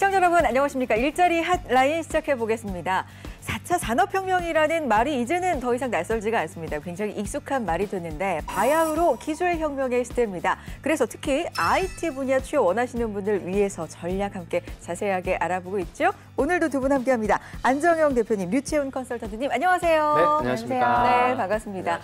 시청자 여러분 안녕하십니까. 일자리 핫라인 시작해 보겠습니다. 4차 산업혁명이라는 말이 이제는 더 이상 낯설지가 않습니다. 굉장히 익숙한 말이 됐는데 바야흐로 기술혁명의 시대입니다. 그래서 특히 IT 분야 취업 원하시는 분들 위해서 전략 함께 자세하게 알아보고 있죠. 오늘도 두 분 함께합니다. 안정영 대표님, 류채훈 컨설턴트님 안녕하세요. 네, 안녕하십니까. 네, 반갑습니다.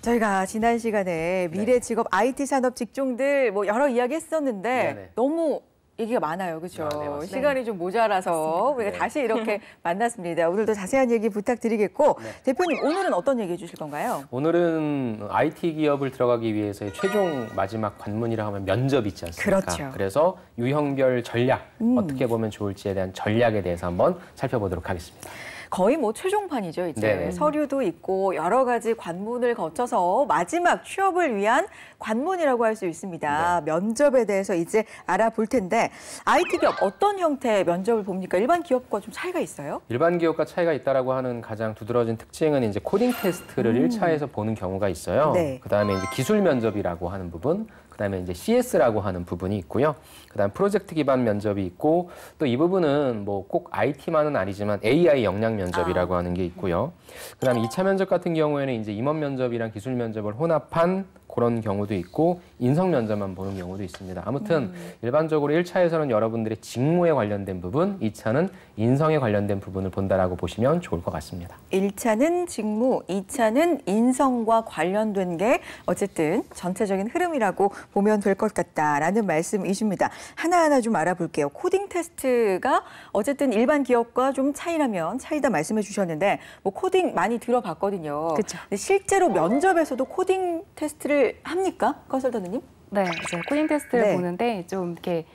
저희가 지난 시간에 미래 직업 IT 산업 직종들 뭐 여러 이야기 했었는데 너무 얘기가 많아요. 그렇죠? 네, 시간이 좀 모자라서 우리가 다시 이렇게 만났습니다. 오늘도 자세한 얘기 부탁드리겠고 대표님 오늘은 어떤 얘기 해주실 건가요? 오늘은 IT 기업을 들어가기 위해서의 최종 마지막 관문이라 하면 면접 있지 않습니까? 그렇죠. 그래서 유형별 전략, 어떻게 보면 좋을지에 대한 전략에 대해서 한번 살펴보도록 하겠습니다. 거의 뭐 최종판이죠, 이제. 네네. 서류도 있고 여러 가지 관문을 거쳐서 마지막 취업을 위한 관문이라고 할 수 있습니다. 면접에 대해서 이제 알아볼 텐데 IT 기업 어떤 형태의 면접을 봅니까? 일반 기업과 좀 차이가 있어요? 일반 기업과 차이가 있다라고 하는 가장 두드러진 특징은 이제 코딩 테스트를 1차에서 보는 경우가 있어요. 네. 그다음에 이제 기술 면접이라고 하는 부분, 그다음에 이제 CS라고 하는 부분이 있고요. 그다음 프로젝트 기반 면접이 있고 또 이 부분은 뭐 꼭 IT만은 아니지만 AI 역량 면접이라고 하는 게 있고요. 그다음에 2차 면접 같은 경우에는 이제 임원 면접이랑 기술 면접을 혼합한 그런 경우도 있고 인성 면접만 보는 경우도 있습니다. 아무튼 일반적으로 1차에서는 여러분들의 직무에 관련된 부분, 2차는 인성에 관련된 부분을 본다라고 보시면 좋을 것 같습니다. 1차는 직무, 2차는 인성과 관련된 게 어쨌든 전체적인 흐름이라고 보면 될 것 같다라는 말씀이십니다. 하나하나 좀 알아볼게요. 코딩 테스트가 어쨌든 일반 기업과 좀 차이다 말씀해 주셨는데 뭐 코딩 많이 들어봤거든요. 그렇죠. 근데 실제로 면접에서도 코딩 테스트를 합니까? 컨설턴트님? 네, 이제 코딩 테스트를 네. 보는데 좀 이렇게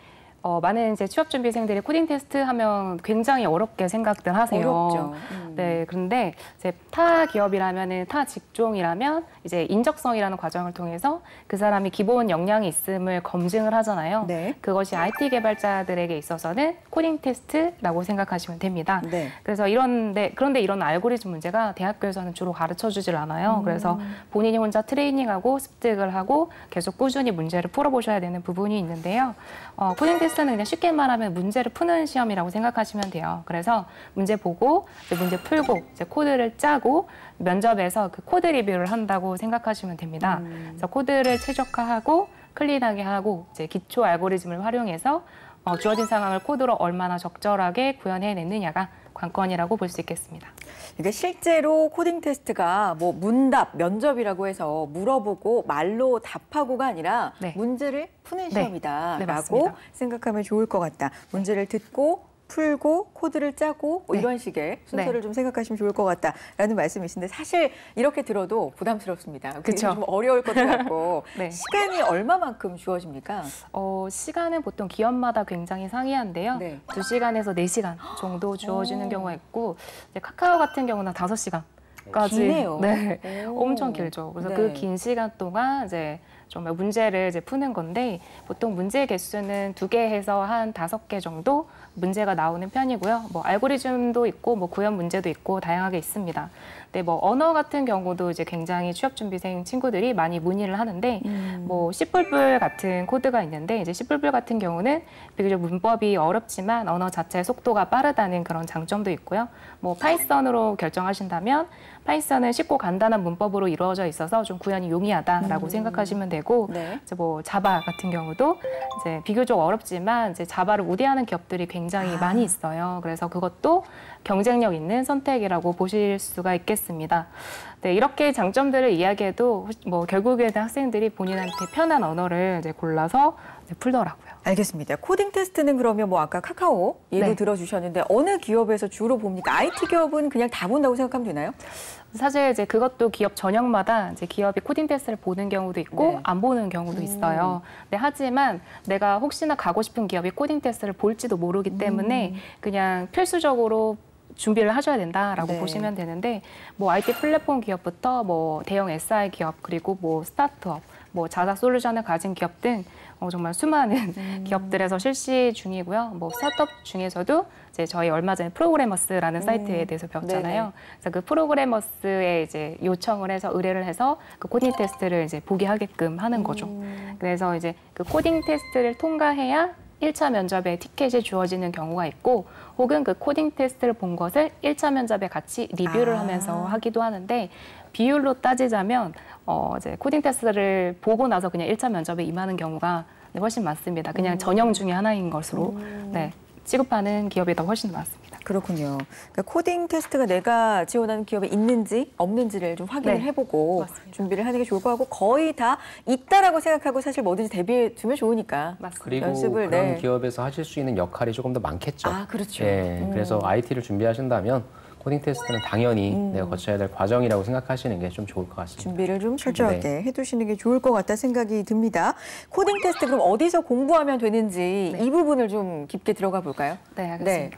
많은 이제 취업 준비생들이 코딩 테스트 하면 굉장히 어렵게 생각들 하세요. 어렵죠. 네, 그런데 이제 타 기업이라면은 타 직종이라면 이제 인적성이라는 과정을 통해서 그 사람이 기본 역량이 있음을 검증을 하잖아요. 네. 그것이 IT 개발자들에게 있어서는 코딩 테스트라고 생각하시면 됩니다. 네. 그래서 그런데 이런 알고리즘 문제가 대학교에서는 주로 가르쳐-주질 않아요. 그래서 본인이 혼자 트레이닝하고 습득을 하고 계속 꾸준히 문제를 풀어보셔야 되는 부분이 있는데요. 코딩 테스트는 그냥 쉽게 말하면 문제를 푸는 시험이라고 생각하시면 돼요. 그래서 문제 보고 이제 문제 풀고 이제 코드를 짜고 면접에서 그 코드 리뷰를 한다고 생각하시면 됩니다. 그래서 코드를 최적화하고 클린하게 하고 이제 기초 알고리즘을 활용해서 주어진 상황을 코드로 얼마나 적절하게 구현해냈느냐가 관건이라고 볼 수 있겠습니다. 그러니까 실제로 코딩 테스트가 뭐 문답, 면접이라고 해서 물어보고 말로 답하고가 아니라 문제를 푸는 시험이다라고 맞습니다. 생각하면 좋을 것 같다. 문제를 듣고 풀고 코드를 짜고 뭐 이런 식의 순서를 좀 생각하시면 좋을 것 같다라는 말씀이신데 사실 이렇게 들어도 부담스럽습니다. 그쵸. 좀 어려울 것 같고 네. 시간이 얼마만큼 주어집니까? 시간은 보통 기업마다 굉장히 상이한데요. 네. 2시간에서 4시간 정도 주어지는 경우가 있고 이제 카카오 같은 경우는 5시간까지 기네요. 네, 오. 엄청 길죠. 그래서 네. 그 긴 시간 동안 이제 정말 문제를 이제 푸는 건데 보통 문제 개수는 2개에서 한 5개 정도 문제가 나오는 편이고요. 뭐 알고리즘도 있고 뭐 구현 문제도 있고 다양하게 있습니다. 근데 뭐 언어 같은 경우도 이제 굉장히 취업 준비생 친구들이 많이 문의를 하는데 뭐 C++ 같은 코드가 있는데 이제 C++ 같은 경우는 비교적 문법이 어렵지만 언어 자체의 속도가 빠르다는 그런 장점도 있고요. 뭐 파이썬으로 결정하신다면 파이썬은 쉽고 간단한 문법으로 이루어져 있어서 좀 구현이 용이하다라고 생각하시면 되고 이제 뭐 자바 같은 경우도 이제 비교적 어렵지만 이제 자바를 우대하는 기업들이 굉장히 많이 있어요. 그래서 그것도 경쟁력 있는 선택이라고 보실 수가 있겠습니다. 네, 이렇게 장점들을 이야기해도 뭐 결국에는 학생들이 본인한테 편한 언어를 이제 골라서 이제 풀더라고요. 알겠습니다. 코딩 테스트는 그러면 뭐 아까 카카오 예도 들어주셨는데 어느 기업에서 주로 봅니까? IT 기업은 그냥 다 본다고 생각하면 되나요? 사실 이제 그것도 기업 전형마다 이제 기업이 코딩 테스트를 보는 경우도 있고 안 보는 경우도 있어요. 네, 하지만 내가 혹시나 가고 싶은 기업이 코딩 테스트를 볼지도 모르기 때문에 그냥 필수적으로 준비를 하셔야 된다라고 보시면 되는데 뭐 IT 플랫폼 기업부터 뭐 대형 SI 기업 그리고 뭐 스타트업 뭐 자사 솔루션을 가진 기업 등 정말 수많은 기업들에서 실시 중이고요. 뭐 스타트업 중에서도 이제 저희 얼마 전에 프로그래머스라는 사이트에 대해서 배웠잖아요. 그래서 그 프로그래머스에 이제 요청을 해서 의뢰를 해서 그 코딩 테스트를 이제 보게 하게끔 하는 거죠. 그래서 이제 그 코딩 테스트를 통과해야 1차 면접에 티켓이 주어지는 경우가 있고 혹은 그 코딩 테스트를 본 것을 1차 면접에 같이 리뷰를 하면서 하기도 하는데 비율로 따지자면 이제 코딩 테스트를 보고 나서 그냥 1차 면접에 임하는 경우가 훨씬 많습니다. 그냥 전형 중에 하나인 것으로 네, 취급하는 기업이 더 훨씬 많습니다. 그렇군요. 그러니까 코딩 테스트가 내가 지원하는 기업에 있는지 없는지를 좀 확인을 네, 해보고 맞습니다. 준비를 하는 게 좋을 것 같고 거의 다 있다라고 생각하고 사실 뭐든지 대비해 두면 좋으니까. 맞습니다. 그리고 연습을, 그런 네. 기업에서 하실 수 있는 역할이 조금 더 많겠죠. 아, 그렇죠. 예, 그래서 IT를 준비하신다면 코딩 테스트는 당연히 내가 거쳐야 될 과정이라고 생각하시는 게 좀 좋을 것 같습니다. 준비를 좀 철저하게 해두시는 게 좋을 것 같다 생각이 듭니다. 코딩 테스트 그럼 어디서 공부하면 되는지 이 부분을 좀 깊게 들어가 볼까요? 네, 알겠습니다.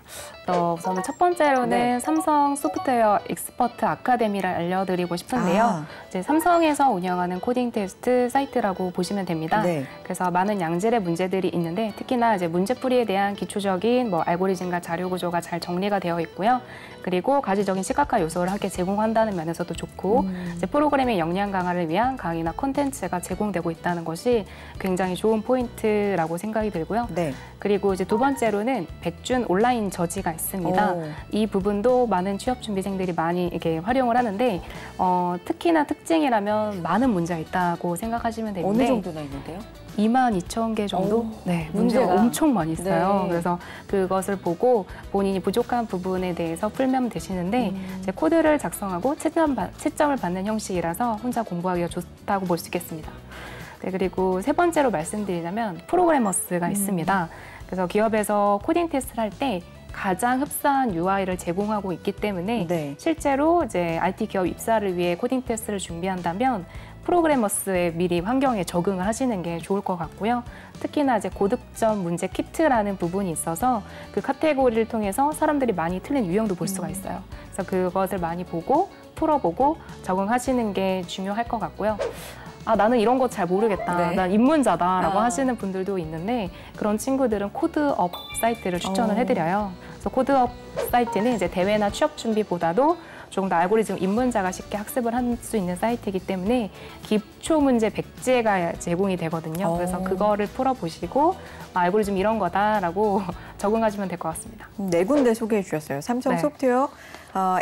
우선은 첫 번째로는 네. 삼성 소프트웨어 익스퍼트 아카데미를 알려드리고 싶은데요. 이제 삼성에서 운영하는 코딩 테스트 사이트라고 보시면 됩니다. 네. 그래서 많은 양질의 문제들이 있는데 특히나 이제 문제풀이에 대한 기초적인 알고리즘과 자료 구조가 잘 정리가 되어 있고요. 그리고 가지적인 시각화 요소를 함께 제공한다는 면에서도 좋고 이제 프로그래밍 역량 강화를 위한 강의나 콘텐츠가 제공되고 있다는 것이 굉장히 좋은 포인트라고 생각이 들고요. 네. 그리고 이제 두 번째로는 백준 온라인 저지가 있습니다. 오. 이 부분도 많은 취업 준비생들이 많이 이렇게 활용을 하는데 특히나 특징이라면 많은 문제가 있다고 생각하시면 되는데 어느 정도나 있는데요? 22,000개 정도? 오, 네, 문제가 엄청 많이 있어요. 네. 그래서 그것을 보고 본인이 부족한 부분에 대해서 풀면 되시는데 이제 코드를 작성하고 채점을 받는 형식이라서 혼자 공부하기가 좋다고 볼 수 있겠습니다. 네, 그리고 세 번째로 말씀드리자면 프로그래머스가 있습니다. 그래서 기업에서 코딩 테스트를 할 때 가장 흡사한 UI를 제공하고 있기 때문에 네. 실제로 이제 IT 기업 입사를 위해 코딩 테스트를 준비한다면 프로그래머스의 미리 환경에 적응을 하시는 게 좋을 것 같고요. 특히나 이제 고득점 문제 키트라는 부분이 있어서 그 카테고리를 통해서 사람들이 많이 틀린 유형도 볼 수가 있어요. 그래서 그것을 많이 보고 풀어보고 적응하시는 게 중요할 것 같고요. 아, 나는 이런 거 잘 모르겠다. 네. 난 입문자다라고 하시는 분들도 있는데 그런 친구들은 코드업 사이트를 추천을 해드려요. 그래서 코드업 사이트는 이제 대회나 취업 준비보다도 조금 더 알고리즘 입문자가 쉽게 학습을 할 수 있는 사이트이기 때문에 기초 문제 100제가 제공이 되거든요. 그래서 그거를 풀어보시고 알고리즘 이런 거다라고 적응하시면 될 것 같습니다. 네 군데 소개해 주셨어요. 삼성 네. 소프트웨어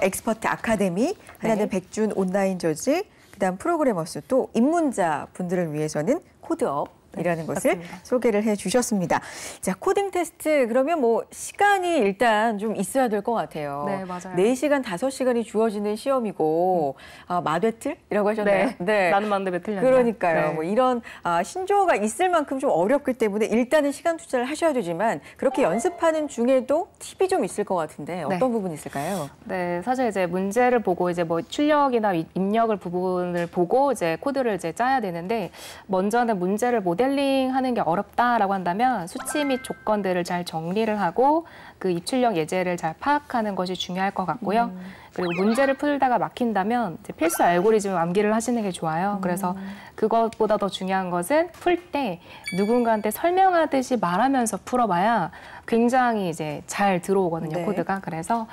엑스퍼트 아카데미, 하나는 네. 백준 온라인 저지, 그다음 프로그래머스, 또 입문자 분들을 위해서는 코드업이라는 것을 맞습니다. 소개를 해 주셨습니다. 자, 코딩 테스트 그러면 시간이 일단 좀 있어야 될 것 같아요. 네, 맞아요. 4시간, 5시간이 주어지는 시험이고 마베틀이라고 하셨나요? 네. 나는 맞는데 왜 틀렸냐. 그러니까요. 네. 이런 신조어가 있을 만큼 좀 어렵기 때문에 일단은 시간 투자를 하셔야 되지만 그렇게 연습하는 중에도 팁이 좀 있을 것 같은데 어떤 부분이 있을까요? 네, 사실 이제 문제를 보고 이제 출력이나 입력을 부분을 보고 이제 코드를 이제 짜야 되는데 먼저는 문제를 모델링하는 게 어렵다라고 한다면 수치 및 조건들을 잘 정리를 하고 그 입출력 예제를 잘 파악하는 것이 중요할 것 같고요. 그리고 문제를 풀다가 막힌다면 이제 필수 알고리즘을 암기를 하시는 게 좋아요. 그래서 그것보다 더 중요한 것은 풀 때 누군가한테 설명하듯이 말하면서 풀어봐야 굉장히 이제 잘 들어오거든요, 네. 코드가. 그래서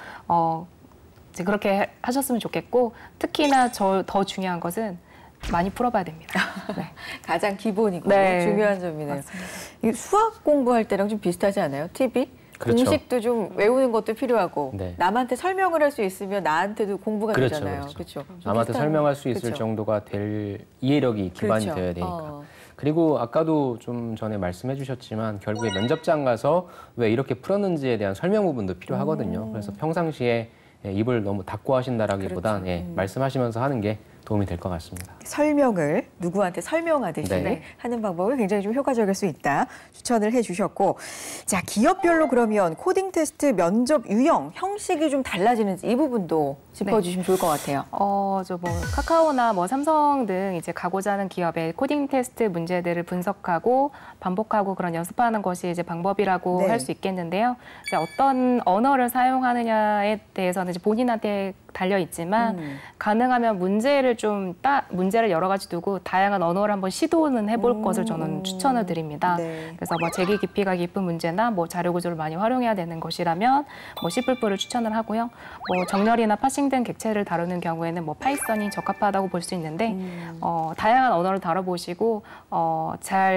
이제 그렇게 하셨으면 좋겠고 특히나 더 중요한 것은 많이 풀어봐야 됩니다. 네. 가장 기본이고 네. 중요한 점이네요. 맞습니다. 이 수학 공부할 때랑 좀 비슷하지 않아요? 팁이? 그렇죠. 공식도 좀 외우는 것도 필요하고 네. 남한테 설명을 할 수 있으면 나한테도 공부가 그렇죠, 되잖아요. 그렇죠. 그렇죠. 남한테 설명할 수 있을 그렇죠. 정도가 될 이해력이 기반이 그렇죠. 되어야 되니까. 그리고 아까도 좀 전에 말씀해 주셨지만 결국에 면접장 가서 왜 이렇게 풀었는지에 대한 설명 부분도 필요하거든요. 그래서 평상시에 입을 너무 닫고 하신다라기보단 그렇죠. 말씀하시면서 하는 게 도움이 될 것 같습니다. 설명을 누구한테 설명하듯이 네. 하는 방법이 굉장히 좀 효과적일 수 있다 추천을 해주셨고, 자, 기업별로 그러면 코딩 테스트 면접 유형 형식이 좀 달라지는지 이 부분도 짚어주시면 좋을 것 같아요. 카카오나 삼성 등 이제 가고자 하는 기업의 코딩 테스트 문제들을 분석하고 반복하고 그런 연습하는 것이 이제 방법이라고 네. 할 수 있겠는데요. 이제 어떤 언어를 사용하느냐에 대해서는 이제 본인한테 달려 있지만 가능하면 문제를 여러 가지 두고 다양한 언어를 한번 시도는 해볼 것을 저는 추천을 드립니다. 네. 그래서 뭐 재기 깊이가 깊은 문제나 뭐 자료 구조를 많이 활용해야 되는 것이라면 뭐 C++를 추천을 하고요. 뭐 정렬이나 파싱된 객체를 다루는 경우에는 뭐 파이썬이 적합하다고 볼 수 있는데 다양한 언어를 다뤄보시고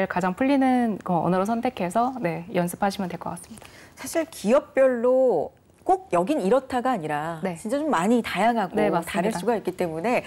가장 풀리는 언어로 선택해서 네, 연습하시면 될 것 같습니다. 사실 기업별로 꼭 여긴 이렇다가 아니라 네. 진짜 좀 많이 다양하고 네, 맞습니다. 다를 수가 있기 때문에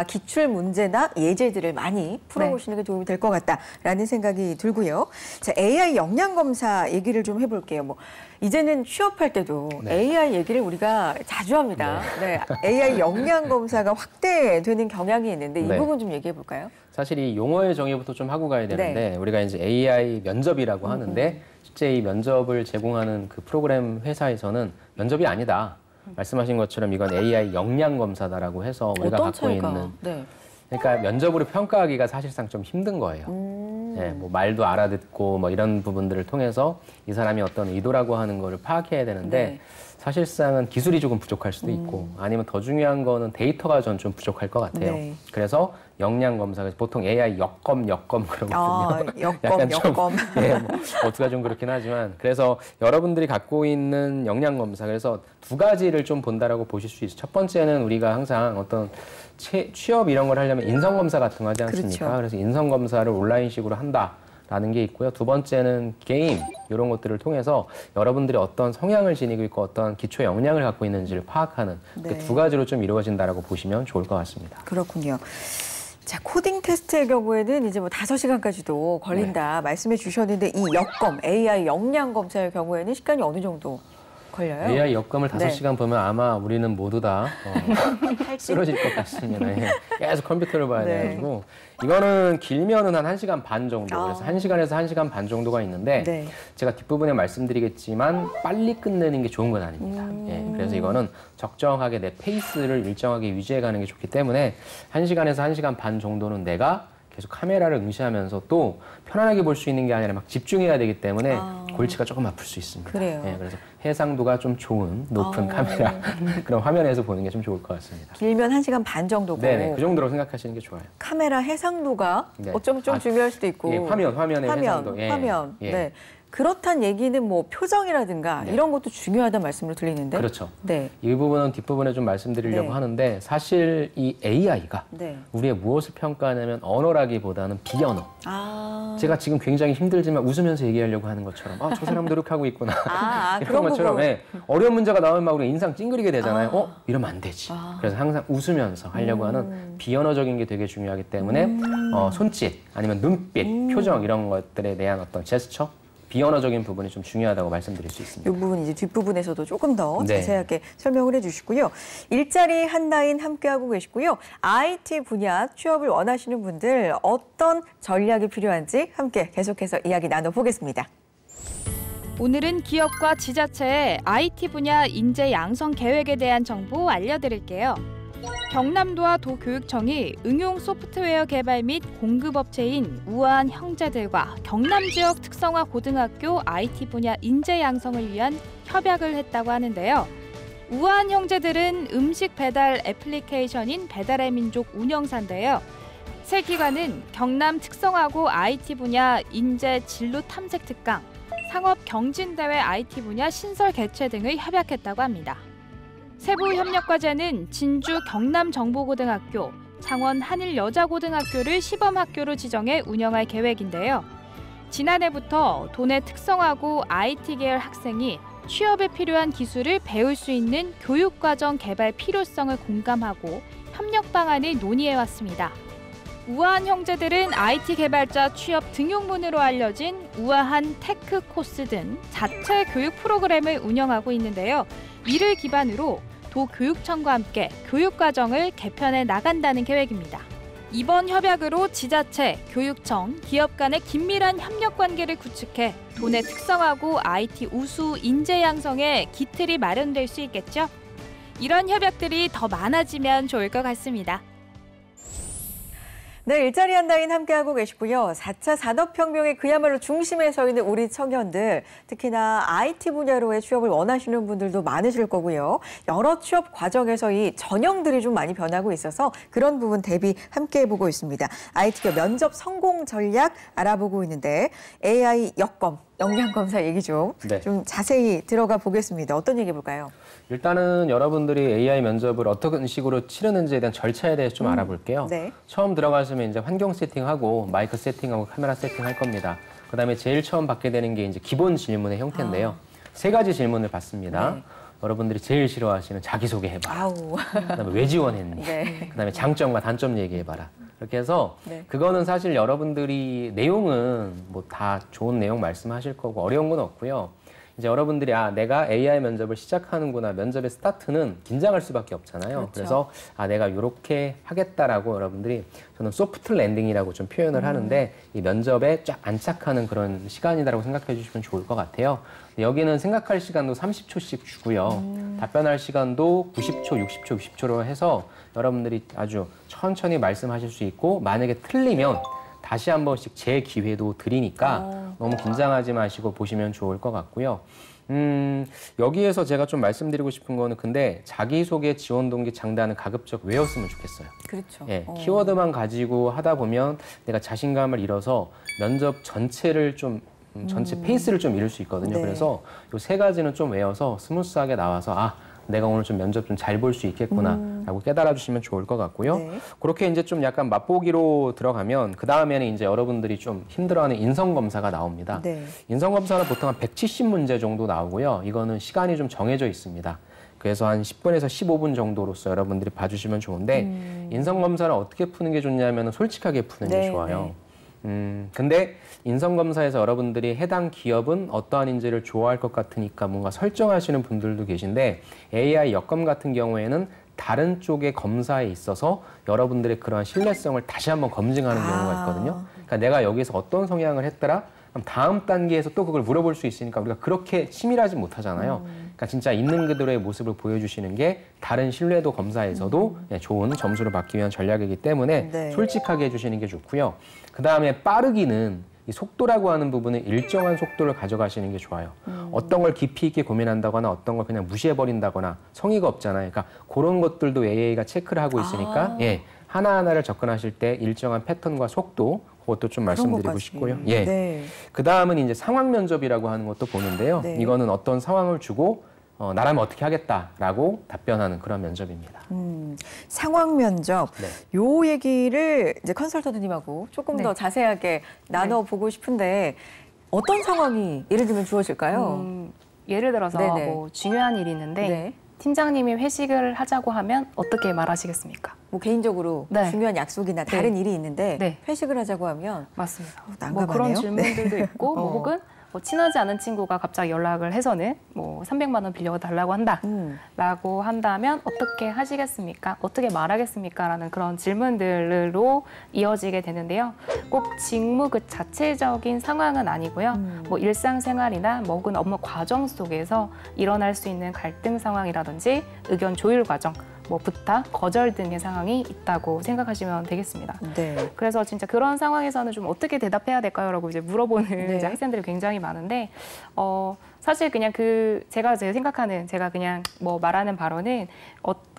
기출 문제나 예제들을 많이 풀어보시는 게 도움이 될 것 같다라는 생각이 들고요. 자, AI 역량 검사 얘기를 좀 해볼게요. 뭐 이제는 취업할 때도 네. AI 얘기를 우리가 자주 합니다. 네. AI 역량 검사가 확대되는 경향이 있는데 이 네. 부분 좀 얘기해 볼까요? 사실 이 용어의 정의부터 좀 하고 가야 되는데 우리가 이제 AI 면접이라고 하는데 실제 이 면접을 제공하는 그 프로그램 회사에서는 면접이 아니다. 말씀하신 것처럼 이건 AI 역량 검사다라고 해서 우리가 어떤 갖고 차이가? 있는 네. 그러니까 면접으로 평가하기가 사실상 좀 힘든 거예요. 예, 뭐 말도 알아듣고 뭐 이런 부분들을 통해서 이 사람이 어떤 의도라고 하는 거를 파악해야 되는데 네. 사실상은 기술이 조금 부족할 수도 있고 아니면 더 중요한 거는 데이터가 전 좀 부족할 것 같아요. 네. 그래서 역량 검사가 보통 AI 역검 그러거든요. 역검, 역검. 예, 뭐 어투가 좀 그렇긴 하지만 그래서 여러분들이 갖고 있는 역량 검사 그래서 두 가지를 좀 본다라고 보실 수 있어요. 첫 번째는 우리가 항상 어떤 취업 이런 걸 하려면 인성 검사 같은 거 하지 않습니까? 그렇죠. 그래서 인성 검사를 온라인식으로 한다라는 게 있고요. 두 번째는 게임 이런 것들을 통해서 여러분들이 어떤 성향을 지니고 있고 어떤 기초 역량을 갖고 있는지를 파악하는 네. 그 두 가지로 좀 이루어진다라고 보시면 좋을 것 같습니다. 그렇군요. 자, 코딩 테스트의 경우에는 이제 뭐 5시간까지도 걸린다 말씀해 주셨는데 이 역검, AI 역량 검사의 경우에는 시간이 어느 정도 걸려요? AI 역검을 네. 5시간 보면 아마 우리는 모두 다 쓰러질 것 같습니다. 예. 계속 컴퓨터를 봐야 네. 돼가지고 이거는 길면은 한 1시간 반 정도 그래서 1시간에서 1시간 반 정도가 있는데 네. 제가 뒷부분에 말씀드리겠지만 빨리 끝내는 게 좋은 건 아닙니다. 예. 그래서 이거는 적정하게 내 페이스를 일정하게 유지해가는 게 좋기 때문에 1시간에서 1시간 반 정도는 내가 계속 카메라를 응시하면서 또 편안하게 볼 수 있는 게 아니라 막 집중해야 되기 때문에 골치가 조금 아플 수 있습니다. 그래요. 예, 그래서 해상도가 좀 좋은 높은 카메라 그런 화면에서 보는 게 좀 좋을 것 같습니다. 길면 1시간 반 정도고 네네, 그 정도로 생각하시는 게 좋아요. 카메라 해상도가 네. 어쩌면 좀 중요할 수도 있고 예, 화면의 해상도. 예, 화면. 예. 네. 그렇단 얘기는 뭐 표정이라든가 네. 이런 것도 중요하다는 말씀을 들리는데. 그렇죠. 네. 이 부분은 뒷부분에 좀 말씀드리려고 네. 하는데 사실 이 AI가 네. 우리의 무엇을 평가하냐면 언어라기보다는 비언어. 아. 제가 지금 굉장히 힘들지만 웃으면서 얘기하려고 하는 것처럼 저 사람 노력하고 있구나. 이런 그런 것처럼 부분. 예, 어려운 문제가 나오면 막 우리가 인상 찡그리게 되잖아요. 이러면 안 되지. 그래서 항상 웃으면서 하려고 하는 비언어적인 게 되게 중요하기 때문에 손짓 아니면 눈빛, 표정 이런 것들에 대한 어떤 제스처 비언어적인 부분이 좀 중요하다고 말씀드릴 수 있습니다. 이 부분 이제 뒷부분에서도 조금 더 네. 자세하게 설명을 해주시고요. 일자리 한라인 함께하고 계시고요. IT 분야 취업을 원하시는 분들 어떤 전략이 필요한지 함께 계속해서 이야기 나눠보겠습니다. 오늘은 기업과 지자체의 IT 분야 인재 양성 계획에 대한 정보 알려드릴게요. 경남도와 도교육청이 응용 소프트웨어 개발 및 공급업체인 우아한 형제들과 경남 지역 특성화 고등학교 IT 분야 인재 양성을 위한 협약을 했다고 하는데요. 우아한 형제들은 음식 배달 애플리케이션인 배달의 민족 운영사인데요. 새 기관은 경남 특성화고 IT 분야 인재 진로 탐색 특강, 상업 경진대회 IT 분야 신설 개최 등을 협약했다고 합니다. 세부 협력 과제는 진주 경남정보고등학교, 창원 한일여자고등학교를 시범학교로 지정해 운영할 계획인데요. 지난해부터 도내 특성화고 IT 계열 학생이 취업에 필요한 기술을 배울 수 있는 교육과정 개발 필요성을 공감하고 협력 방안을 논의해왔습니다. 우아한 형제들은 IT 개발자 취업 등용문으로 알려진 우아한 테크 코스 등 자체 교육 프로그램을 운영하고 있는데요. 이를 기반으로 도교육청과 함께 교육과정을 개편해 나간다는 계획입니다. 이번 협약으로 지자체, 교육청, 기업 간의 긴밀한 협력 관계를 구축해 도내 특성화고 IT 우수 인재 양성에 기틀이 마련될 수 있겠죠? 이런 협약들이 더 많아지면 좋을 것 같습니다. 네, 일자리 한다인 함께하고 계시고요. 4차 산업혁명의 그야말로 중심에 서 있는 우리 청년들, 특히나 IT 분야로의 취업을 원하시는 분들도 많으실 거고요. 여러 취업 과정에서 이 전형들이 좀 많이 변하고 있어서 그런 부분 대비 함께해보고 있습니다. IT기업 면접 성공 전략 알아보고 있는데 AI 여검, 역량검사 얘기 좀 자세히 들어가 보겠습니다. 어떤 얘기 볼까요? 일단은 여러분들이 AI 면접을 어떤 식으로 치르는지에 대한 절차에 대해서 좀 알아볼게요. 네. 처음 들어가시면 이제 환경 세팅하고 마이크 세팅하고 카메라 세팅할 겁니다. 그다음에 제일 처음 받게 되는 게 이제 기본 질문의 형태인데요. 세 가지 질문을 받습니다. 네. 여러분들이 제일 싫어하시는 자기소개 해봐라. 아우. 그다음에 왜 지원했니? 네. 그다음에 장점과 단점 얘기해봐라. 이렇게 해서 네. 그거는 사실 여러분들이 내용은 뭐 다 좋은 내용 말씀하실 거고 어려운 건 없고요. 이제 여러분들이 내가 AI 면접을 시작하는구나. 면접의 스타트는 긴장할 수밖에 없잖아요. 그렇죠. 그래서 내가 이렇게 하겠다라고 여러분들이 저는 소프트 랜딩이라고 좀 표현을 하는데 이 면접에 쫙 안착하는 그런 시간이라고 생각해 주시면 좋을 것 같아요. 여기는 생각할 시간도 30초씩 주고요. 답변할 시간도 90초, 60초, 60초로 해서 여러분들이 아주 천천히 말씀하실 수 있고 만약에 틀리면 다시 한 번씩 재기회도 드리니까 너무 긴장하지 마시고 보시면 좋을 것 같고요. 여기에서 제가 좀 말씀드리고 싶은 거는 근데 자기소개, 지원 동기, 장단은 가급적 외웠으면 좋겠어요. 그렇죠. 예, 키워드만 가지고 하다 보면 내가 자신감을 잃어서 면접 전체를 좀 전체 페이스를 좀 잃을 수 있거든요. 네. 그래서 이 세 가지는 좀 외워서 스무스하게 나와서 내가 오늘 좀 면접 좀 잘 볼 수 있겠구나라고 깨달아 주시면 좋을 것 같고요. 네. 그렇게 이제 좀 약간 맛보기로 들어가면 그 다음에는 이제 여러분들이 좀 힘들어하는 인성검사가 나옵니다. 네. 인성검사는 보통 한 170문제 정도 나오고요. 이거는 시간이 좀 정해져 있습니다. 그래서 한 10분에서 15분 정도로서 여러분들이 봐주시면 좋은데 인성검사를 어떻게 푸는 게 좋냐면 솔직하게 푸는 게 네, 좋아요. 근데 인성검사에서 여러분들이 해당 기업은 어떠한 인재를 좋아할 것 같으니까 뭔가 설정하시는 분들도 계신데 AI 여검 같은 경우에는 다른 쪽의 검사에 있어서 여러분들의 그러한 신뢰성을 다시 한번 검증하는 경우가 있거든요. 그러니까 내가 여기서 어떤 성향을 했더라? 그럼 다음 단계에서 또 그걸 물어볼 수 있으니까 우리가 그렇게 치밀하지 못하잖아요. 그러니까 진짜 있는 그대로의 모습을 보여주시는 게 다른 신뢰도 검사에서도 좋은 점수를 받기 위한 전략이기 때문에 네. 솔직하게 해주시는 게 좋고요. 그 다음에 빠르기는 이 속도라고 하는 부분은 일정한 속도를 가져가시는 게 좋아요. 어떤 걸 깊이 있게 고민한다거나 어떤 걸 그냥 무시해버린다거나 성의가 없잖아요. 그러니까 그런 것들도 AI가 체크를 하고 있으니까 하나하나를 접근하실 때 일정한 패턴과 속도 그것도 좀 말씀드리고 싶고요. 네. 그 다음은 이제 상황 면접이라고 하는 것도 보는데요. 네. 이거는 어떤 상황을 주고 나라면 어떻게 하겠다라고 답변하는 그런 면접입니다. 상황 면접, 네. 요 얘기를 이제 컨설턴트님하고 조금 더 자세하게 나눠보고 싶은데 어떤 상황이 예를 들면 주어질까요? 예를 들어서 네네. 뭐 중요한 일이 있는데 네. 팀장님이 회식을 하자고 하면 어떻게 말하시겠습니까? 뭐 개인적으로 네. 중요한 약속이나 다른 일이 있는데 네. 회식을 하자고 하면 맞습니다. 난감하네요. 뭐 그런 질문들도 있고 뭐 어. 혹은 뭐 친하지 않은 친구가 갑자기 연락을 해서는 뭐 300만 원 빌려달라고 한다라고 한다면 어떻게 하시겠습니까? 어떻게 말하겠습니까? 라는 그런 질문들로 이어지게 되는데요. 꼭 직무 그 자체적인 상황은 아니고요. 뭐 일상생활이나 뭐 혹은 업무 과정 속에서 일어날 수 있는 갈등 상황이라든지 의견 조율 과정, 뭐 부탁, 거절 등의 상황이 있다고 생각하시면 되겠습니다. 네. 그래서 진짜 그런 상황에서는 좀 어떻게 대답해야 될까요? 라고 이제 물어보는 네. 이제 학생들이 굉장히 많은데, 사실 그냥 제가 생각하는, 제가 그냥 뭐 말하는 발언은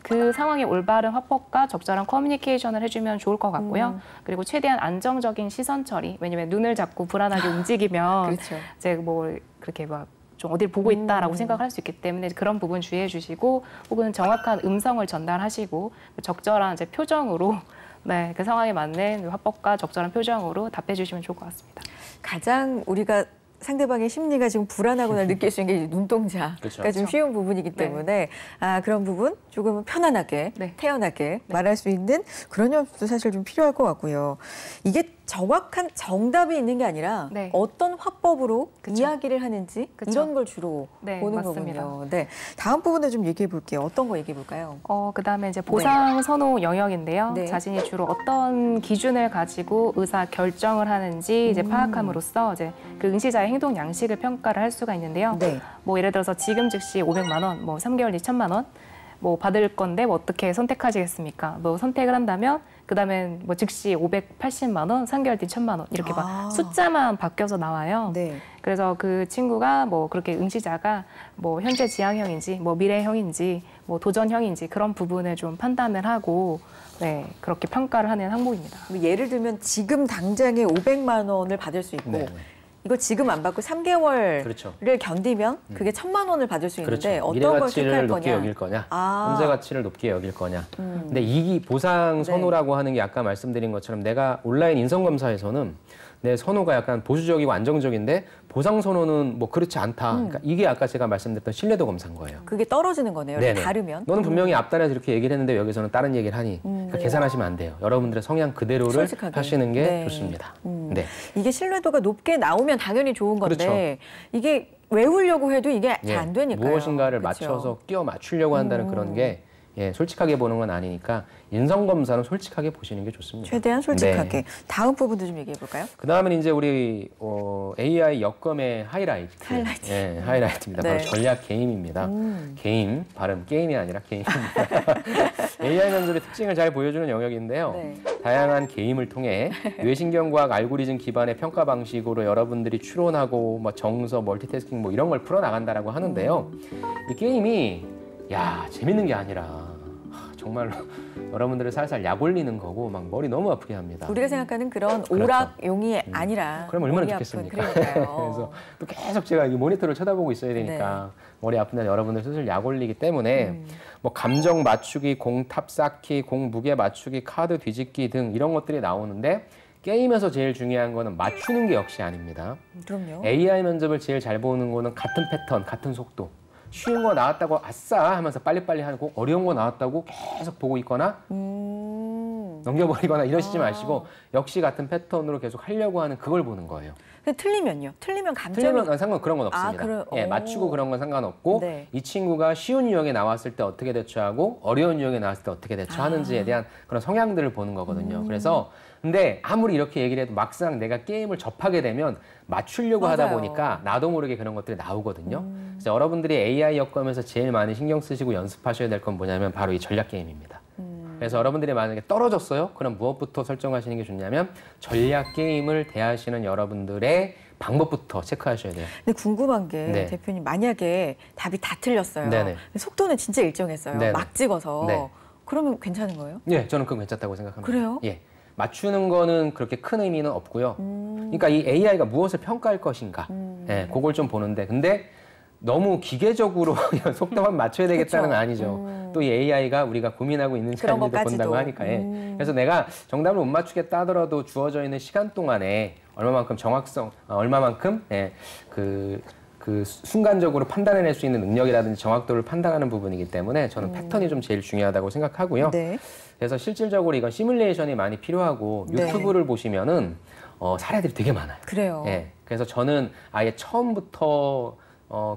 그 상황의 올바른 화법과 적절한 커뮤니케이션을 해주면 좋을 것 같고요. 그리고 최대한 안정적인 시선 처리, 왜냐면 눈을 잡고 불안하게 움직이면 그렇죠. 이제 뭐 그렇게 막 좀 어딜 보고 있다라고 생각할 수 있기 때문에 그런 부분 주의해 주시고 혹은 정확한 음성을 전달하시고 적절한 이제 표정으로 네, 그 상황에 맞는 화법과 적절한 표정으로 답해 주시면 좋을 것 같습니다. 가장 우리가 상대방의 심리가 지금 불안하거나 느낄 수 있는 게 눈동자가 그렇죠. 좀 쉬운 부분이기 때문에 그런 부분 조금은 편안하게, 태연하게 말할 수 있는 그런 연습도 사실 좀 필요할 것 같고요. 이게 정확한 정답이 있는 게 아니라 어떤 화법으로 이야기를 하는지 이런 걸 주로 보는 맞습니다. 거군요. 네, 다음 부분에 좀 얘기해 볼게요. 어떤 거 얘기해 볼까요? 그다음에 이제 보상 선호 영역인데요. 자신이 주로 어떤 기준을 가지고 의사 결정을 하는지 이제 파악함으로써 이제 그 응시자의 행동 양식을 평가를 할 수가 있는데요. 뭐 예를 들어서 지금 즉시 500만 원, 뭐 3개월 뒤 1,000만 원 뭐 받을 건데 뭐 어떻게 선택하시겠습니까? 뭐 선택을 한다면 그다음에 뭐 즉시 580만 원, 3개월 뒤 1,000만 원 이렇게 막 숫자만 바뀌어서 나와요. 네. 그래서 그 친구가 뭐 그렇게 응시자가 뭐 현재 지향형인지 뭐 미래형인지 뭐 도전형인지 그런 부분을 좀 판단을 하고 네, 그렇게 평가를 하는 항목입니다. 예를 들면 지금 당장에 500만 원을 받을 수 있고 네. 이거 지금 안 받고 3개월을 그렇죠. 견디면 그게 1,000만 원을 받을 수 있는데 그렇죠. 어떤 걸 택할 미래 가치를 높게 거냐. 여길 거냐, 아. 현재 가치를 높게 여길 거냐. 근데 이 보상 선호라고 하는 게 아까 말씀드린 것처럼 내가 온라인 인성 검사에서는 내 선호가 약간 보수적이고 안정적인데 보상 선호는 뭐 그렇지 않다. 그러니까 이게 아까 제가 말씀드렸던 신뢰도 검사인 거예요. 그게 떨어지는 거네요. 네네. 다르면. 너는 분명히 앞단에서 이렇게 얘기를 했는데 여기서는 다른 얘기를 하니 그러니까 계산하시면 안 돼요. 여러분들의 성향 그대로를 솔직하게. 하시는 게 네. 좋습니다. 네. 이게 신뢰도가 높게 나오면 당연히 좋은 건데 그렇죠. 이게 외우려고 해도 이게 예, 잘 안 되니까요. 무엇인가를 그렇죠. 맞춰서 끼워 맞추려고 한다는 그런 게 예, 솔직하게 보는 건 아니니까 인성 검사는 솔직하게 보시는 게 좋습니다. 최대한 솔직하게. 네. 다음 부분도 좀 얘기해 볼까요? 그다음은 이제 우리 AI 역검의 하이라이트. 하이라이트. 예, 하이라이트입니다. 네. 바로 전략 게임입니다. 게임 발음 게임이 아니라 게임입니다. AI 면접의 특징을 잘 보여주는 영역인데요. 네. 다양한 게임을 통해 뇌신경과학 알고리즘 기반의 평가 방식으로 여러분들이 추론하고 뭐 정서, 멀티태스킹 뭐 이런 걸 풀어 나간다라고 하는데요. 이 게임이 야 재밌는 게 아니라 정말로 여러분들을 살살 약 올리는 거고 막 머리 너무 아프게 합니다. 우리가 생각하는 그런 그렇죠. 오락용이 아니라 그럼 얼마나 머리 좋겠습니까? 아픈, 그러니까요. 그래서 또 계속 제가 이 모니터를 쳐다보고 있어야 되니까 머리 아픈데 여러분들 슬슬 약 올리기 때문에 뭐 감정 맞추기, 공 탑 쌓기, 공 무게 맞추기, 카드 뒤집기 등 이런 것들이 나오는데 게임에서 제일 중요한 거는 맞추는 게 역시 아닙니다. 그럼요. AI 면접을 제일 잘 보는 거는 같은 패턴, 같은 속도. 쉬운 거 나왔다고 아싸 하면서 빨리빨리 하고 어려운 거 나왔다고 계속 보고 있거나 넘겨버리거나 이러시지 마시고 역시 같은 패턴으로 계속 하려고 하는 그걸 보는 거예요. 근데 틀리면요? 틀리면 감점이 틀리면 상관 그런 건 없습니다. 예, 맞추고 그런 건 상관없고 네. 이 친구가 쉬운 유형에 나왔을 때 어떻게 대처하고 어려운 유형에 나왔을 때 어떻게 대처하는지에 대한 그런 성향들을 보는 거거든요. 그래서 근데 아무리 이렇게 얘기를 해도 막상 내가 게임을 접하게 되면 맞추려고 하다 맞아요. 보니까 나도 모르게 그런 것들이 나오거든요. 그래서 여러분들이 AI 역검에서 제일 많이 신경 쓰시고 연습하셔야 될 건 뭐냐면 바로 이 전략 게임입니다. 그래서 여러분들이 만약에 떨어졌어요? 그럼 무엇부터 설정하시는 게 좋냐면 전략 게임을 대하시는 여러분들의 방법부터 체크하셔야 돼요. 근데 궁금한 게 네. 대표님 만약에 답이 다 틀렸어요. 네네. 속도는 진짜 일정했어요. 네네. 막 찍어서. 네. 그러면 괜찮은 거예요? 예, 저는 그건 괜찮다고 생각합니다. 그래요? 예. 맞추는 거는 그렇게 큰 의미는 없고요. 그러니까 이 AI가 무엇을 평가할 것인가, 예, 그걸 좀 보는데, 근데 너무 기계적으로 속도만 맞춰야 되겠다는 건 아니죠. 또 이 AI가 우리가 고민하고 있는 그런 시간들도 것까지도. 본다고 하니까. 예. 그래서 내가 정답을 못 맞추겠다 하더라도 주어져 있는 시간 동안에 얼마만큼 정확성, 얼마만큼 예, 그 순간적으로 판단해낼 수 있는 능력이라든지 정확도를 판단하는 부분이기 때문에 저는 패턴이 좀 제일 중요하다고 생각하고요. 네. 그래서 실질적으로 이건 시뮬레이션이 많이 필요하고 네. 유튜브를 보시면은 사례들이 되게 많아요. 그래요. 예. 그래서 저는 아예 처음부터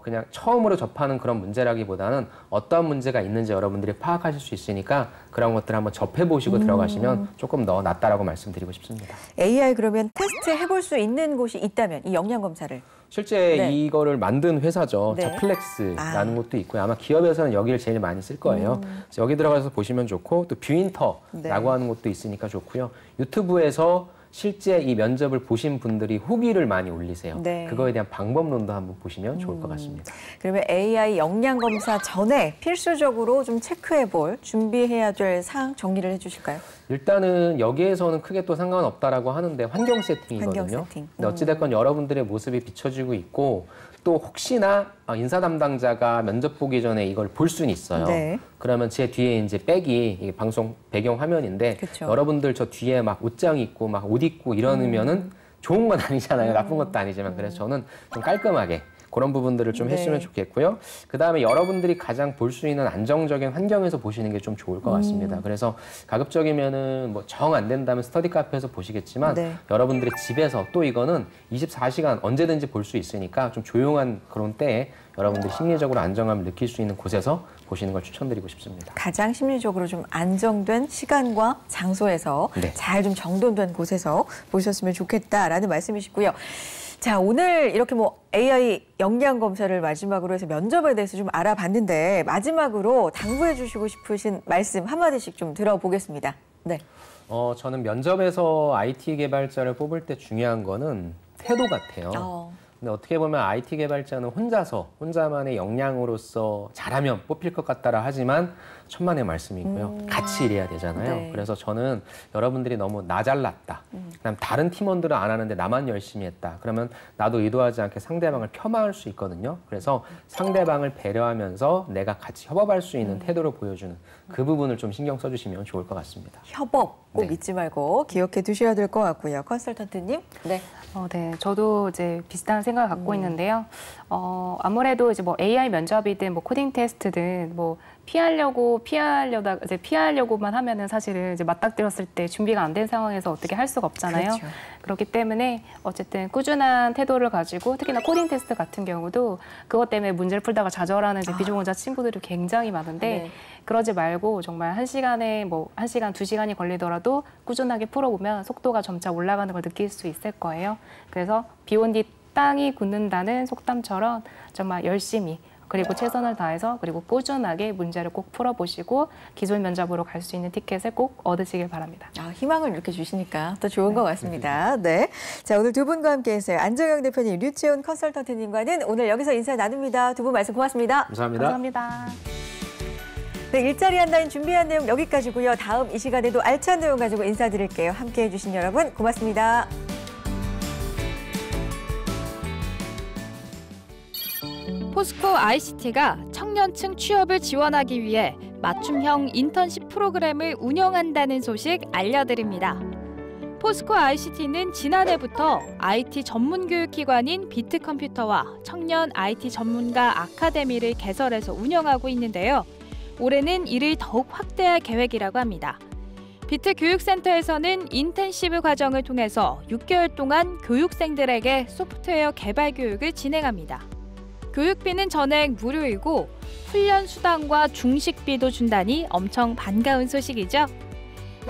그냥 처음으로 접하는 그런 문제라기보다는 어떠한 문제가 있는지 여러분들이 파악하실 수 있으니까 그런 것들 한번 접해보시고 들어가시면 조금 더 낫다라고 말씀드리고 싶습니다. AI 그러면 테스트 해볼 수 있는 곳이 있다면 이 역량 검사를 실제 네. 이거를 만든 회사죠. 네. 자플렉스라는 곳도 있고요. 아마 기업에서는 여기를 제일 많이 쓸 거예요. 그래서 여기 들어가서 보시면 좋고 또 뷰인터라고 네. 하는 곳도 있으니까 좋고요. 유튜브에서 실제 이 면접을 보신 분들이 후기를 많이 올리세요. 네. 그거에 대한 방법론도 한번 보시면 좋을 것 같습니다. 그러면 AI 역량 검사 전에 필수적으로 좀 체크해볼 준비해야 될 사항 정리를 해주실까요? 일단은 여기에서는 크게 또 상관없다라고 하는데 환경 세팅이거든요. 환경 세팅. 근데 어찌됐건 여러분들의 모습이 비춰지고 있고 또 혹시나 인사 담당자가 면접 보기 전에 이걸 볼 수는 있어요. 네. 그러면 제 뒤에 이제 백이 이게 방송 배경 화면인데 그쵸. 여러분들 저 뒤에 막 옷장 입고 막 옷 입고 이러면은 좋은 건 아니잖아요. 나쁜 것도 아니지만 그래서 저는 좀 깔끔하게 그런 부분들을 좀 네. 했으면 좋겠고요. 그다음에 여러분들이 가장 볼 수 있는 안정적인 환경에서 보시는 게 좀 좋을 것 같습니다. 그래서 가급적이면은 뭐 정 안 된다면 스터디 카페에서 보시겠지만 네. 여러분들이 집에서 또 이거는 24시간 언제든지 볼 수 있으니까 좀 조용한 그런 때에 여러분들이 심리적으로 안정감을 느낄 수 있는 곳에서 보시는 걸 추천드리고 싶습니다. 가장 심리적으로 좀 안정된 시간과 장소에서 네. 잘 좀 정돈된 곳에서 보셨으면 좋겠다라는 말씀이시고요. 자, 오늘 이렇게 뭐 AI 역량 검사를 마지막으로 해서 면접에 대해서 좀 알아봤는데 마지막으로 당부해 주시고 싶으신 말씀 한마디씩 좀 들어보겠습니다. 네. 저는 면접에서 IT 개발자를 뽑을 때 중요한 거는 태도 같아요. 근데 어떻게 보면 IT 개발자는 혼자만의 역량으로서 잘하면 뽑힐 것 같다라 하지만 천만의 말씀이고요. 같이 일해야 되잖아요. 네. 그래서 저는 여러분들이 너무 나 잘났다. 그다음 다른 팀원들은 안 하는데 나만 열심히 했다. 그러면 나도 의도하지 않게 상대방을 폄하할 수 있거든요. 그래서 상대방을 배려하면서 내가 같이 협업할 수 있는 태도를 보여주는 그 부분을 좀 신경 써주시면 좋을 것 같습니다. 협업 꼭 네. 잊지 말고 기억해 두셔야 될 것 같고요. 컨설턴트님. 네. 네, 저도 이제 비슷한 생각을 갖고 있는데요. 아무래도 이제 뭐 AI 면접이든 뭐 코딩 테스트든 뭐 피하려고만 하면은 사실은 이제 맞닥뜨렸을 때 준비가 안 된 상황에서 어떻게 할 수가 없잖아요. 그렇죠. 그렇기 때문에 어쨌든 꾸준한 태도를 가지고 특히나 코딩 테스트 같은 경우도 그것 때문에 문제를 풀다가 좌절하는 이제 비전공자 친구들이 굉장히 많은데 네. 그러지 말고 정말 1시간에 뭐 1시간, 2시간이 걸리더라도 꾸준하게 풀어보면 속도가 점차 올라가는 걸 느낄 수 있을 거예요. 그래서 비 온 뒤 땅이 굳는다는 속담처럼 정말 열심히 그리고 최선을 다해서 그리고 꾸준하게 문제를 꼭 풀어보시고 기술 면접으로 갈 수 있는 티켓을 꼭 얻으시길 바랍니다. 희망을 이렇게 주시니까 더 좋은 것 같습니다. 네. 자, 오늘 두 분과 함께했어요. 안정영 대표님, 류채훈 컨설턴트님과는 오늘 여기서 인사 나눕니다. 두 분 말씀 고맙습니다. 감사합니다. 감사합니다. 네, 일자리 한다인 준비한 내용 여기까지고요. 다음 이 시간에도 알찬 내용 가지고 인사드릴게요. 함께해 주신 여러분 고맙습니다. 포스코 ICT가 청년층 취업을 지원하기 위해 맞춤형 인턴십 프로그램을 운영한다는 소식 알려드립니다. 포스코 ICT는 지난해부터 IT 전문 교육기관인 비트컴퓨터와 청년 IT 전문가 아카데미를 개설해서 운영하고 있는데요. 올해는 이를 더욱 확대할 계획이라고 합니다. 비트교육센터에서는 인턴십 과정을 통해서 6개월 동안 교육생들에게 소프트웨어 개발 교육을 진행합니다. 교육비는 전액 무료이고 훈련 수당과 중식비도 준다니 엄청 반가운 소식이죠.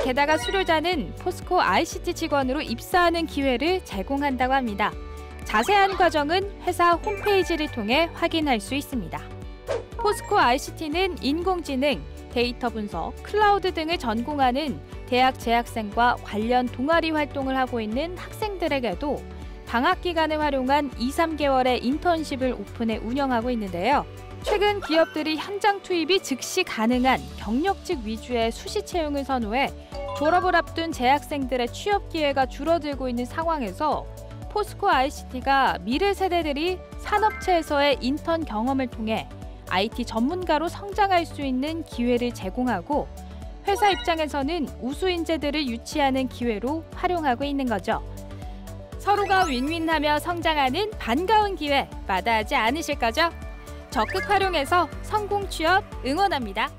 게다가 수료자는 포스코 ICT 직원으로 입사하는 기회를 제공한다고 합니다. 자세한 과정은 회사 홈페이지를 통해 확인할 수 있습니다. 포스코 ICT는 인공지능, 데이터 분석, 클라우드 등을 전공하는 대학 재학생과 관련 동아리 활동을 하고 있는 학생들에게도 방학 기간을 활용한 2~3개월의 인턴십을 오픈해 운영하고 있는데요. 최근 기업들이 현장 투입이 즉시 가능한 경력직 위주의 수시 채용을 선호해 졸업을 앞둔 재학생들의 취업 기회가 줄어들고 있는 상황에서 포스코 ICT가 미래 세대들이 산업체에서의 인턴 경험을 통해 IT 전문가로 성장할 수 있는 기회를 제공하고 회사 입장에서는 우수 인재들을 유치하는 기회로 활용하고 있는 거죠. 서로가 윈윈하며 성장하는 반가운 기회 마다하지 않으실 거죠? 적극 활용해서 성공 취업 응원합니다.